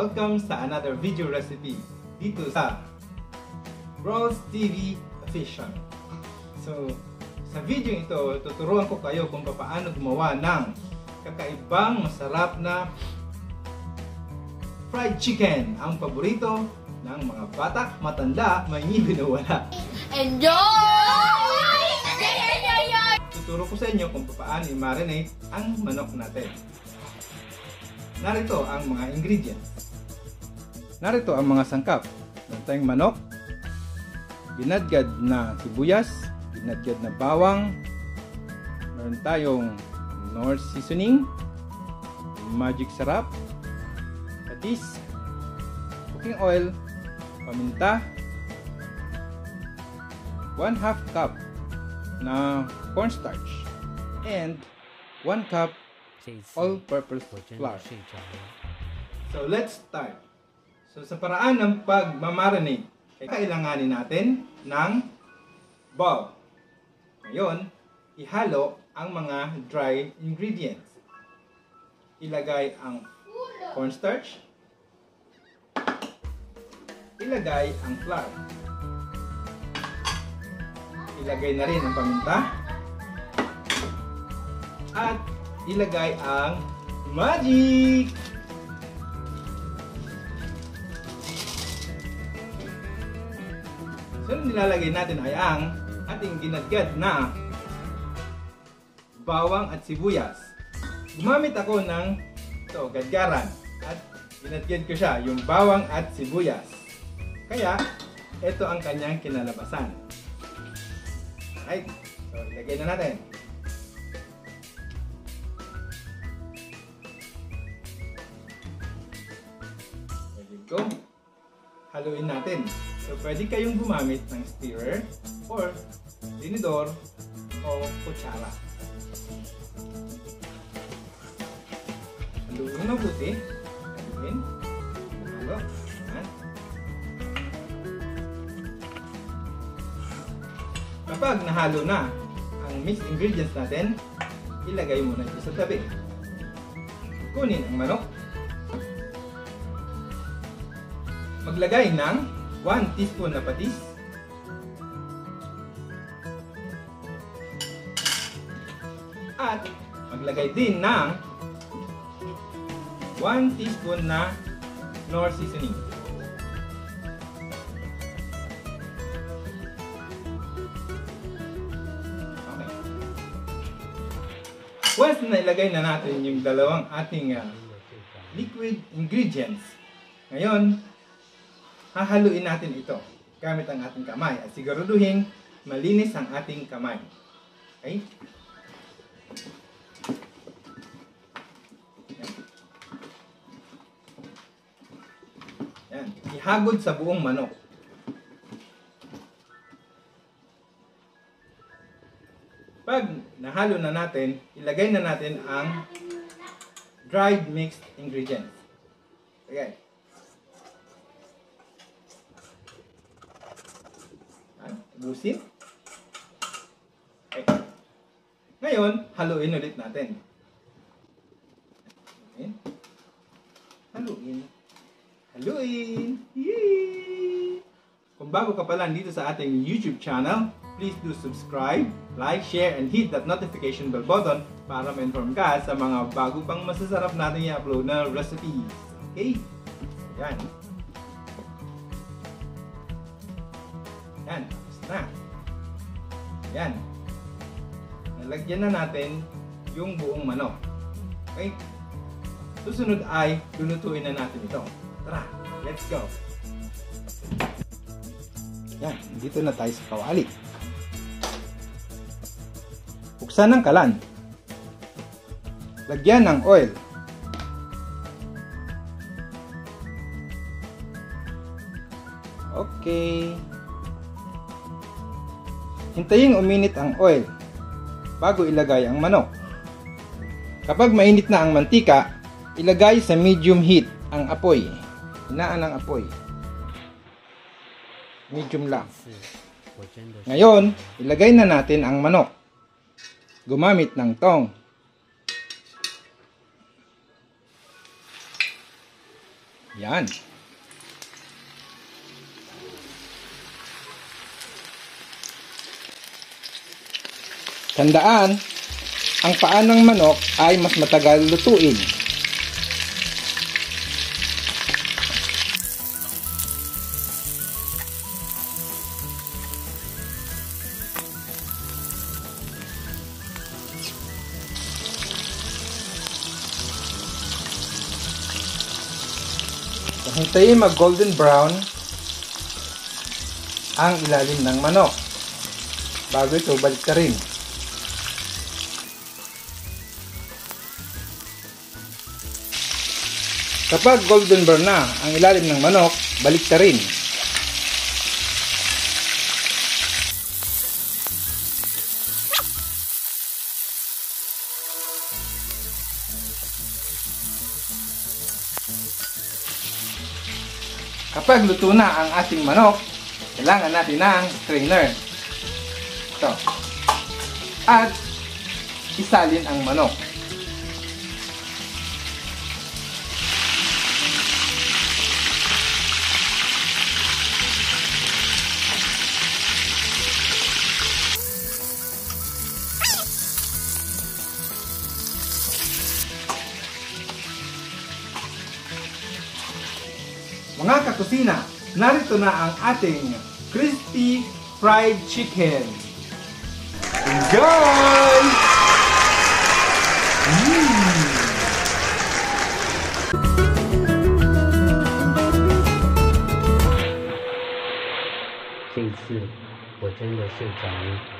Welcome sa another video recipe dito sa Rolls TV Official. So, sa video ito, tuturuan ko kayo kung paano gumawa ng kakaibang masarap na fried chicken, ang paborito ng mga bata, matanda, may ngipin o wala. Enjoy! Tuturo ko sa inyo kung paano i-marinate ang manok natin. Narito ang mga ingredients. Narito ang mga sangkap. Meron tayong manok, ginadgad na sibuyas, ginadgad na bawang, meron tayong Knorr seasoning, magic sarap, patis, cooking oil, paminta, 1/2 cup na cornstarch, and 1 cup all-purpose flour. So let's start. So sa paraan ng pagmamarinate, kailanganin natin ng bowl. Ngayon, ihalo ang mga dry ingredients. Ilagay ang cornstarch. Ilagay ang flour. Ilagay na rin ang paminta. At ilagay ang magic! So, nilalagay natin ay ang ating ginadgad na bawang at sibuyas. Gumamit ako ng gadgaran at ginadgad ko siya, yung bawang at sibuyas. Kaya, ito ang kanyang kinalabasan. Alright, so ilagay na natin. There you go. Haluin natin. So, pwede kayong gumamit ng stirrer or tinidor o kutsara. Haluin mabuti. Haluin. Halo. Yan. Kapag nahalo na ang mixed ingredients natin, ilagay muna ito sa tabi. Kunin ang manok. Maglagay ng 1 teaspoon na patis. At maglagay din ng 1 teaspoon na Knorr seasoning. Okay. Once na ilagay na natin yung dalawang ating liquid ingredients, ngayon, hahaluin natin ito gamit ang ating kamay at siguraduhin malinis ang ating kamay. Okay? Yan. Ihagod sa buong manok. Pag nahalo na natin, ilagay na natin ang dried mixed ingredients. Okay. Busin. Okay. Ngayon, haluin ulit natin. Okay. Haluin. Haluin. Yay! Kung bago ka pa lang dito sa ating YouTube channel, please do subscribe, like, share, and hit that notification bell button para ma-inform ka sa mga bago pang masasarap natin i-upload na recipes. Okay? Yan. Yan. Na. Yan. Nalagyan na natin yung buong manok. Okay? Susunod ay lulutuin na natin ito. Tara, let's go. Yan, dito na tayo sa kawali. Buksan ng kalan. Lagyan ng oil. Okay. Hintayin uminit ang oil bago ilagay ang manok. Kapag mainit na ang mantika, ilagay sa medium heat ang apoy. Hinaan ang apoy. Medium lang. Ngayon, ilagay na natin ang manok. Gumamit ng tong. Yan. Tandaan, ang paa ng manok ay mas matagal lutuin. Hintayin mag golden brown ang ilalim ng manok bago ito balik ka rin. Kapag golden brown na ang ilalim ng manok, balik ka rin. Kapag luto na ang ating manok, kailangan natin ng strainer. Ito. At isalin ang manok. Mga kakusina, narito na ang ating crispy fried chicken. Enjoy! Mm. 这一次我真的睡着了。